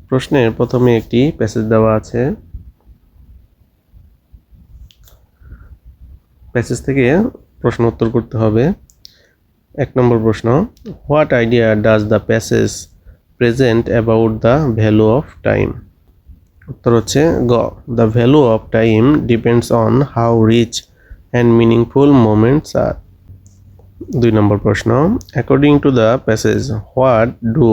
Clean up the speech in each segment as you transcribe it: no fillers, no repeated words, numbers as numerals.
প্রশ্নের প্রথমে একটি প্যাসেজ দেওয়া আছে। প্যাসেজ থেকে প্রশ্ন উত্তর করতে হবে। 1 নম্বর প্রশ্ন, what idea does the passage present about the value of time? উত্তর হচ্ছে গ, the value of time depends on how rich and meaningful moments are. 2 নম্বর প্রশ্ন, according to the passage what do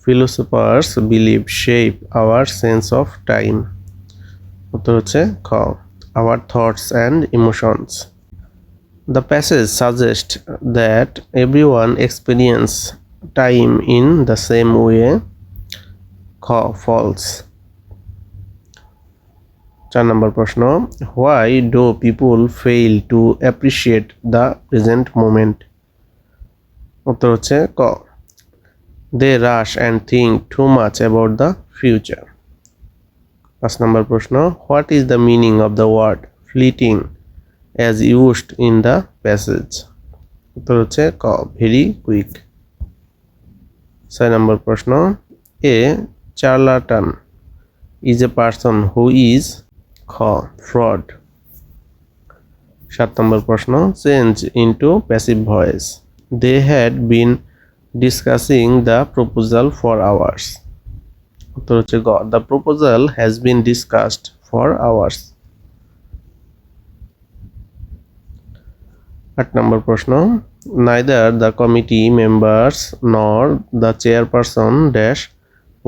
philosophers believe shape our sense of time? উত্তর হচ্ছে খ, our thoughts and emotions. The passage suggests that everyone experiences time in the same way. খ, false. 4 নম্বর প্রশ্ন, why do people fail to appreciate the present moment? উত্তর হচ্ছে ক, they rush and think too much about the future. 5 নম্বর প্রশ্ন, what is the meaning of the word fleeting as used in the passage? উত্তর হচ্ছে ক, very quick. 6 নম্বর প্রশ্ন, a charlatan is a person who is খ, fraud. 7 নম্বর প্রশ্ন, change into passive voice. They had been discussing the proposal for hours. উত্তর হচ্ছে গ, the proposal has been discussed for hours. 8 নম্বর প্রশ্ন, neither the committee members nor the chairperson dash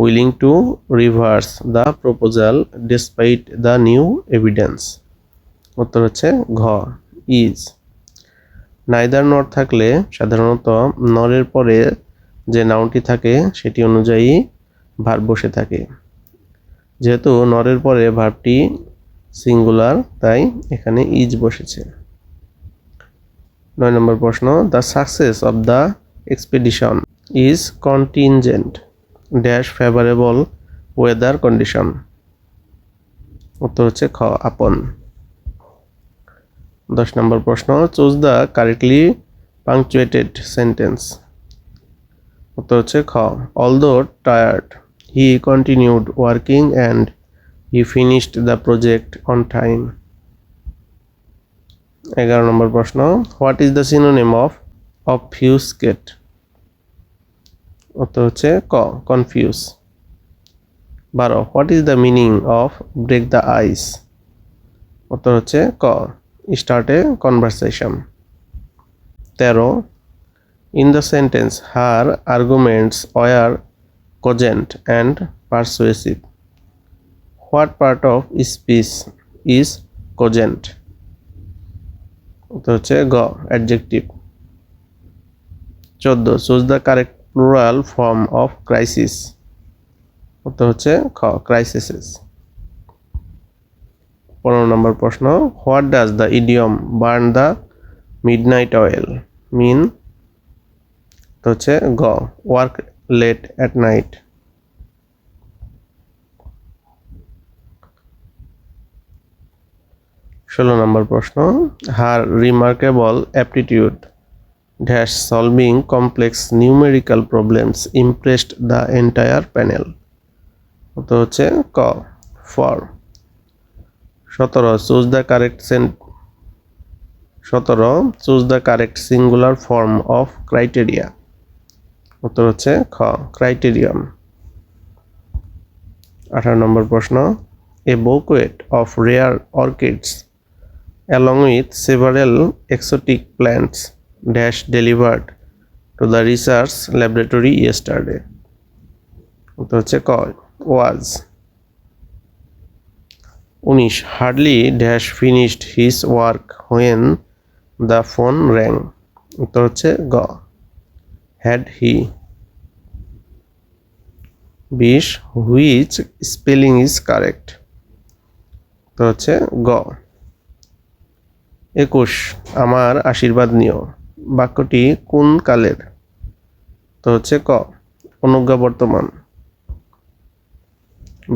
willing to reverse the proposal despite the new evidence. উত্তর হচ্ছে ঘ, is. neither নর থাকলে সাধারণত নরের পরে যে নাউনটি থাকে সেটি অনুযায়ী ভার্ব বসে থাকে। যেহেতু নরের পরে ভার্বটি সিঙ্গুলার, তাই এখানে ইজ বসেছে। 9 নম্বর প্রশ্ন, the success of the expedition is contingent dash favourable weather condition. উত্তর হচ্ছে খ, আপন। 10 নম্বর প্রশ্ন, choose the correctly punctuated sentence. উত্তর হচ্ছে খ, although tired he continued working and he finished the project on time. 11 নম্বর প্রশ্ন, what is the synonym of obfuscate? উত্তর হচ্ছে ক, confuse. 12, what is the meaning of break the ice? উত্তর হচ্ছে ক, start a conversation. 13, in the sentence her arguments were cogent and persuasive. What part of speech is cogent? উত্তর হচ্ছে গ, adjective. 14, choose the correct plural form of crisis. উত্তর হচ্ছে খ, crises. 15 নম্বর প্রশ্ন, what does the idiom burn the midnight oil mean? তো হচ্ছে গ, ওয়ার্ক লেট অ্যাট নাইট। 16 নম্বর প্রশ্ন, her remarkable aptitude dash solving complex numerical problems impressed the entire panel. তো হচ্ছে ক, for. 17, choose the correct singular form of criteria. উত্তর হচ্ছে খ, ক্রাইটেরিয়াম। 18 নম্বর প্রশ্ন, a bouquet of rare orchids along with several exotic plants dash delivered to the research laboratory yesterday. উত্তর হচ্ছে ক, was. 19, hardly dash finished his work when the phone rang. উত্তর হচ্ছে গ, had he. 20, which spelling is correct? তো হচ্ছে গ। 21, আমার আশীর্বাদ নিও বাক্যটি কোন কালের? তো হচ্ছে ক, অনুজ্ঞা বর্তমান।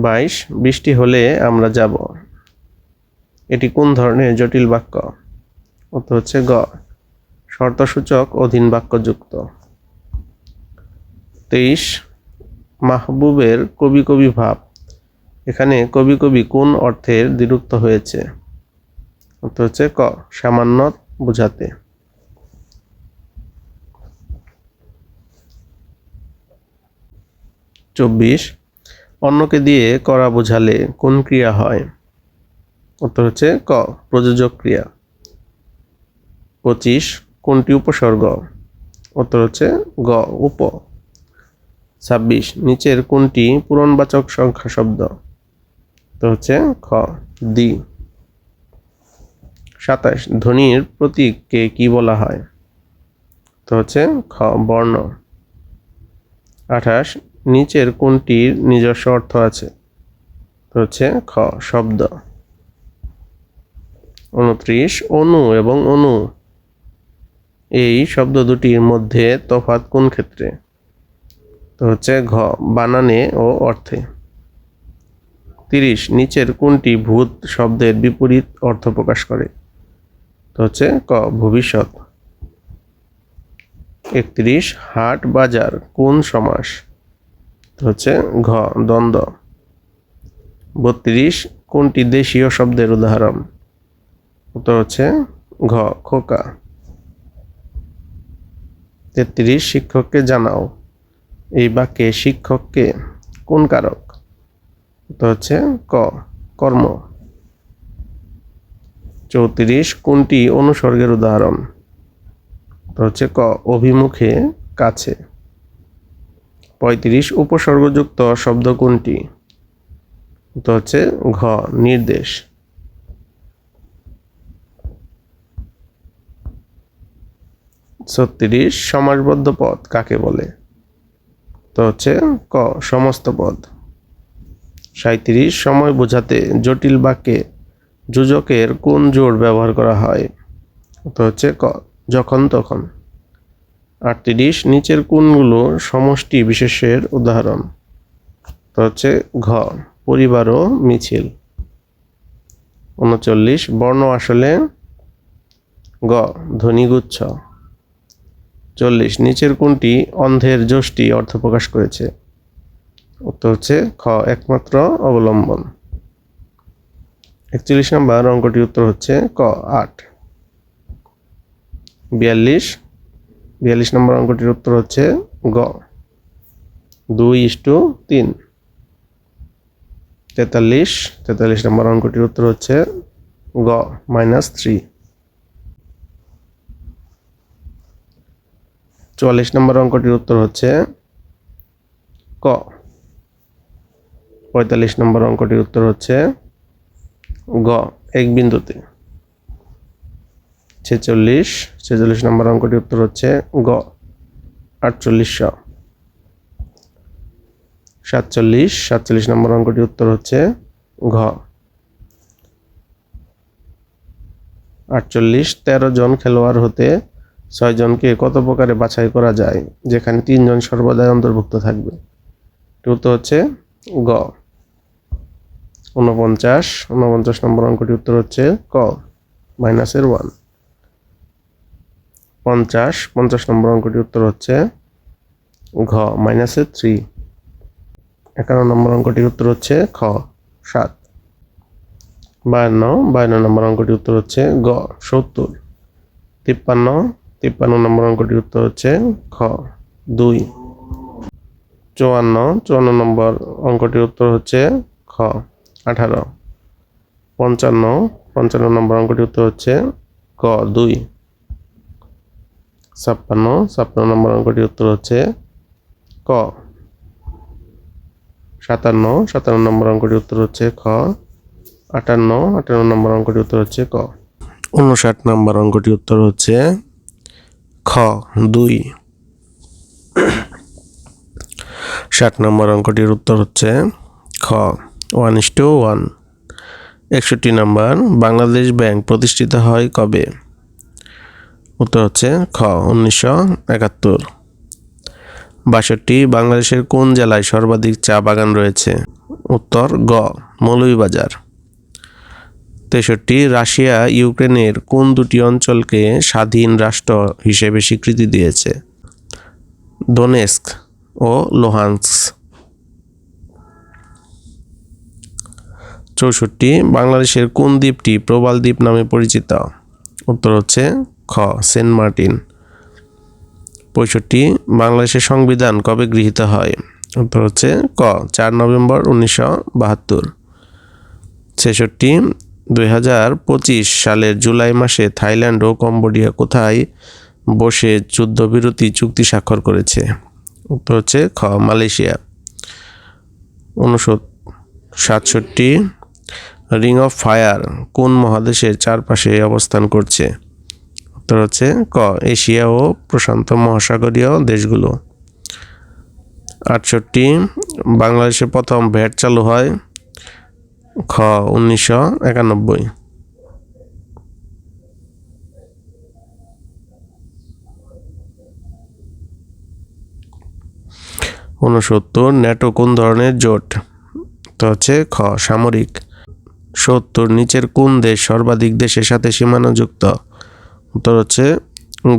22, বৃষ্টি হলে আমরা যাব এটি কোন ধরনের জটিল বাক্য? উত্তর হচ্ছে গ, শর্তসূচক অধীন বাক্যযুক্ত। 23, মাহবুবের কবি কবি ভাব, এখানে কবি কবি কোন অর্থের দ্বিরুক্ত হয়েছে? উত্তর হচ্ছে ক, সামান্য বোঝাতে। 24 অন্যকে দিয়ে করা বোঝালে কোন ক্রিয়া হয়? উত্তর হচ্ছে ক, প্রযোজক ক্রিয়া। 25 কোনটি উপসর্গ? উত্তর হচ্ছে গ, উপ। 26 নিচের কোনটি পূরণবাচক সংখ্যা শব্দ? উত্তর হচ্ছে খ, দ্বি। 27 ধ্বনির প্রতীককে কি বলা হয়? উত্তর হচ্ছে খ, বর্ণ। 28 নিচের কোনটির নিজস্ব অর্থ আছে? উত্তর হচ্ছে খ, শব্দ। 29 অনু এবং অনু এই শব্দ দুটির মধ্যে তফাৎ কোন ক্ষেত্রে? তো হচ্ছে ঘ, বানানে ও অর্থে। 30 নিচের কোনটি ভূত শব্দের বিপরীত অর্থ প্রকাশ করে? তো হচ্ছে ক, ভবিষ্যৎ। 31 হাট বাজার কোন সমাস? তো হচ্ছে ঘ, দ্বন্দ্ব। 32 কোনটি দেশীয় শব্দের উদাহরণ? উত্তর হচ্ছে ঘ, খোকা। 33 শিক্ষককে জানাও এই বাক্যে শিক্ষককে কোন কারক? উত্তর হচ্ছে ক, কর্ম। 34 কোনটি অনুসর্গের উদাহরণ? উত্তর হচ্ছে ক, অভিমুখে, কাছে। 35 উপসর্গযুক্ত শব্দ কোনটি? উত্তর হচ্ছে ঘ, নির্দেশ। 36 সমাসবদ্ধ পদ কাকে বলে? তো হচ্ছে ক, সমস্ত পদ। 37 সময় বোঝাতে জটিল বাক্যে যোজকের কোন জোড় ব্যবহার করা হয়? তো হচ্ছে ক, যখন তখন। 38 নিচের কোনগুলো সমষ্টি বিশেষের উদাহরণ? তো হচ্ছে ঘ, পরিবার ও মিছিল। 39 বর্ণ আসলে গ, ধ্বনিগুচ্ছ। 40 নিচের কোনটি অন্ধের যষ্টি অর্থ প্রকাশ করেছে? উত্তর হচ্ছে খ, একমাত্র অবলম্বন। 41 নম্বর অঙ্কটির উত্তর হচ্ছে ক, 8। 42 নম্বর অঙ্কটির উত্তর হচ্ছে গ, 2:3। 43 নম্বর অঙ্কটির উত্তর হচ্ছে গ, -3। 44 নম্বর অঙ্কটির উত্তর হচ্ছে ক। 45 নম্বর অঙ্কটির উত্তর হচ্ছে গ, এক বিন্দুতে। 46 নম্বর অঙ্কটির উত্তর হচ্ছে গ, 4800। 47 নম্বর অঙ্কটির উত্তর হচ্ছে ঘ, 48 13 জন খেলোয়াড় হতে 6 জনকে কত প্রকারে বাছাই করা যায় যেখানে 3 জন সর্বদাই অন্তর্ভুক্ত থাকবে? উত্তর হচ্ছে গ, 49 নম্বর অঙ্কটির উত্তর হচ্ছে ক, -1। 50 নম্বর অঙ্কটির উত্তর হচ্ছে ঘ, -3। 51 নম্বর অঙ্কটির উত্তর হচ্ছে খ, 7। 52 নম্বর অঙ্কটির উত্তর হচ্ছে গ, 70। 53 নম্বর অঙ্কটির উত্তর হচ্ছে খ, 2। 54 নম্বর অঙ্কটির উত্তর হচ্ছে খ, 18। 55 নম্বর অঙ্কটির উত্তর হচ্ছে ক, 2। 56 নম্বর অঙ্কটির উত্তর হচ্ছে ক। 57 নম্বর অঙ্কটির উত্তর হচ্ছে খ। 58 নম্বর অঙ্কটির উত্তর হচ্ছে ক। 59 নম্বর অঙ্কটির উত্তর হচ্ছে খ, 2। 60 নম্বর অঙ্কটির উত্তর হচ্ছে খ, 1:1। 61 নম্বর বাংলাদেশ ব্যাংক প্রতিষ্ঠিত হয় কবে? উত্তর হচ্ছে খ, 1971। 62 বাংলাদেশের কোন জেলায় সর্বাধিক চা বাগান রয়েছে? উত্তর গ, মৌলভীবাজার। 63 রাশিয়া ইউক্রেনের কোন দুটি অঞ্চলকে স্বাধীন রাষ্ট্র হিসেবে স্বীকৃতি দিয়েছে? দোনেস্ক ও লুহানস্ক। 64 বাংলাদেশের কোন দ্বীপটি প্রবাল দ্বীপ নামে পরিচিত? উত্তর হচ্ছে খ সেন্ট মার্টিন। 65 বাংলাদেশের সংবিধান কবে গৃহীত হয়? উত্তর হচ্ছে ক 4 নভেম্বর 1972। 66 2025 সালের জুলাই মাসে থাইল্যান্ড ও কম্বোডিয়া কোথায় বসে যুদ্ধবিরতি চুক্তি স্বাক্ষর করেছে? উত্তর হচ্ছে খ মালয়েশিয়া। 67 রিং অফ ফায়ার কোন মহাদেশের চারপাশে অবস্থান করছে? উত্তর হচ্ছে ক এশিয়া ও প্রশান্ত মহাসাগরীয় দেশগুলো। 68 বাংলাদেশে প্রথম ভ্যাট চালু হয়? খ 1991। 69 ন্যাটো কোন ধরনের জোট? তো হচ্ছে খ সামরিক। 70 নিচের কোন দেশ সর্বাধিক দেশের সাথে সীমানাযুক্ত? উত্তর হচ্ছে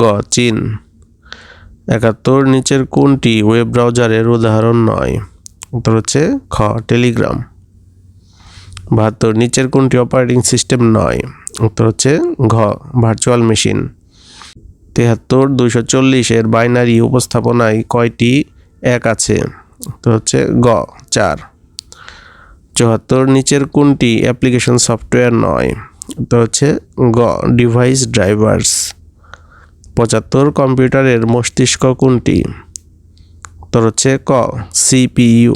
গ চীন। 71 নিচের কোনটি ওয়েব ব্রাউজারের উদাহরণ নয়? উত্তর হচ্ছে খ টেলিগ্রাম। 72 নিচের কোনটি অপারেটিং সিস্টেম নয়? উত্তর হচ্ছে ঘ ভার্চুয়াল মেশিন। 73 240 এর বাইনারি উপস্থাপনায় কয়টি এক আছে? উত্তর হচ্ছে গ 4। 74 নিচের কোনটি অ্যাপ্লিকেশন সফটওয়্যার নয়? উত্তর হচ্ছে গ ডিভাইস ড্রাইভার্স। 75 কম্পিউটারের মস্তিষ্ক কোনটি? উত্তর হচ্ছে ক সিপিইউ।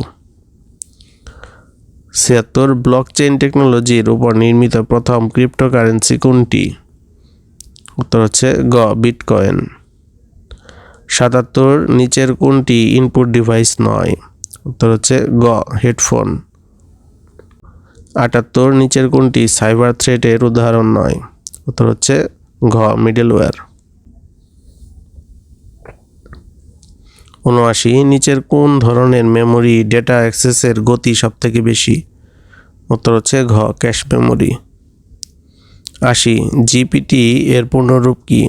76 ব্লকচেইন টেকনোলজির উপর নির্মিত প্রথম ক্রিপ্টোকারেন্সি কোনটি? উত্তর হচ্ছে গ বিটকয়েন। 77 নিচের কোনটি ইনপুট ডিভাইস নয়? উত্তর হচ্ছে গ হেডফোন। 78 নিচের কোনটি সাইবার থ্রেটের উদাহরণ নয়? উত্তর হচ্ছে ঘ মিডলওয়্যার। 79 নিচের কোন ধরনের মেমোরি ডেটা অ্যাক্সেসের গতি সবথেকে বেশি? উত্তর হচ্ছে ঘ ক্যাশ মেমোরি। 80 জিপিটি এর পূর্ণরূপ কি?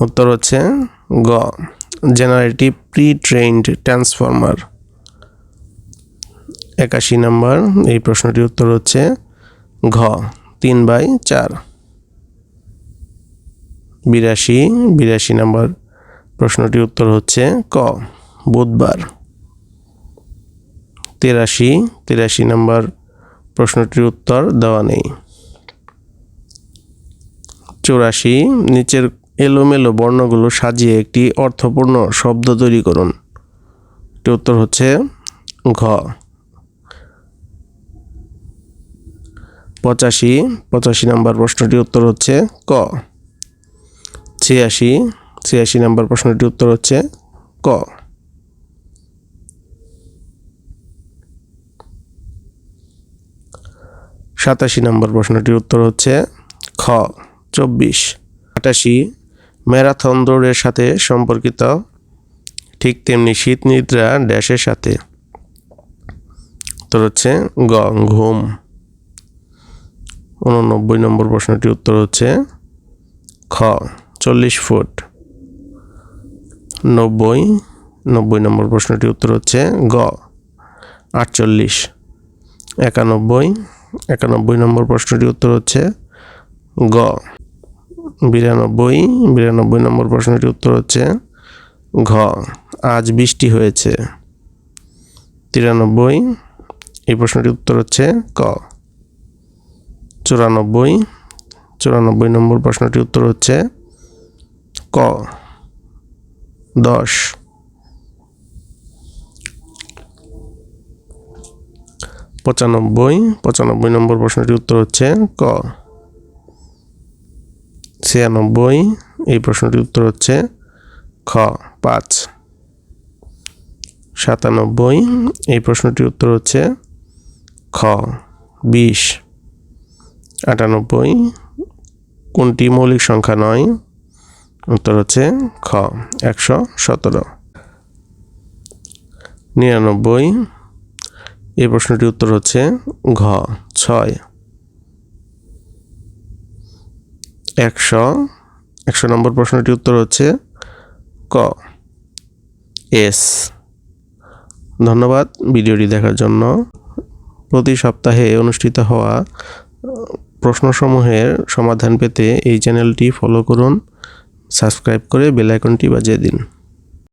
উত্তর হচ্ছে গ জেনারেটিভ প্রি ট্রেইনড ট্রান্সফর্মার। 81 নম্বর এই প্রশ্নটির উত্তর হচ্ছে ঘ 3/4। 82 নম্বর প্রশ্নটির উত্তর হচ্ছে ক বুধবার। 83 নম্বর প্রশ্নটির উত্তর দেওয়া নেই। 84 নিচের এলোমেলো বর্ণগুলো সাজিয়ে একটি অর্থপূর্ণ শব্দ তৈরি করুন। এটির উত্তর হচ্ছে ঘ 85 নম্বর প্রশ্নটির উত্তর হচ্ছে ক। 86 নম্বর প্রশ্নটির উত্তর হচ্ছে ক। 87 নম্বর প্রশ্নটির উত্তর হচ্ছে খ 24। 88 ম্যারাথন দৌড়ের সাথে সম্পর্কিত, ঠিক তেমনি শীত নিদ্রা ড্যাশের সাথে। উত্তর হচ্ছে গ ঘুম। 89 নম্বর প্রশ্নটির উত্তর হচ্ছে খ 40 ফুট। 90 নম্বর প্রশ্নটির উত্তর হচ্ছে গ 48। 91 নম্বর প্রশ্নটির উত্তর হচ্ছে গ 92 নম্বর প্রশ্নটির উত্তর হচ্ছে ঘ আজ বৃষ্টি হয়েছে। 93 এই প্রশ্নটির উত্তর হচ্ছে ক। 94 নম্বর প্রশ্নটির উত্তর হচ্ছে ক 10। 95 নম্বর প্রশ্নটির উত্তর হচ্ছে ক। 96 এই প্রশ্নটির উত্তর হচ্ছে খ 5। 97 এই প্রশ্নটির উত্তর হচ্ছে খ 20। 98 কোনটি মৌলিক সংখ্যা নয়? উত্তর হচ্ছে খ 117। 99 এই প্রশ্নটির উত্তর হচ্ছে ঘ 6। 100 নম্বর প্রশ্নটির উত্তর হচ্ছে ক এস। ধন্যবাদ ভিডিওটি দেখার জন্য। প্রতি সপ্তাহে অনুষ্ঠিত হওয়া প্রশ্নসমূহের সমাধান পেতে এই চ্যানেলটি ফলো করুন, সাবস্ক্রাইব করে বেল আইকনটি বাজিয়ে দিন।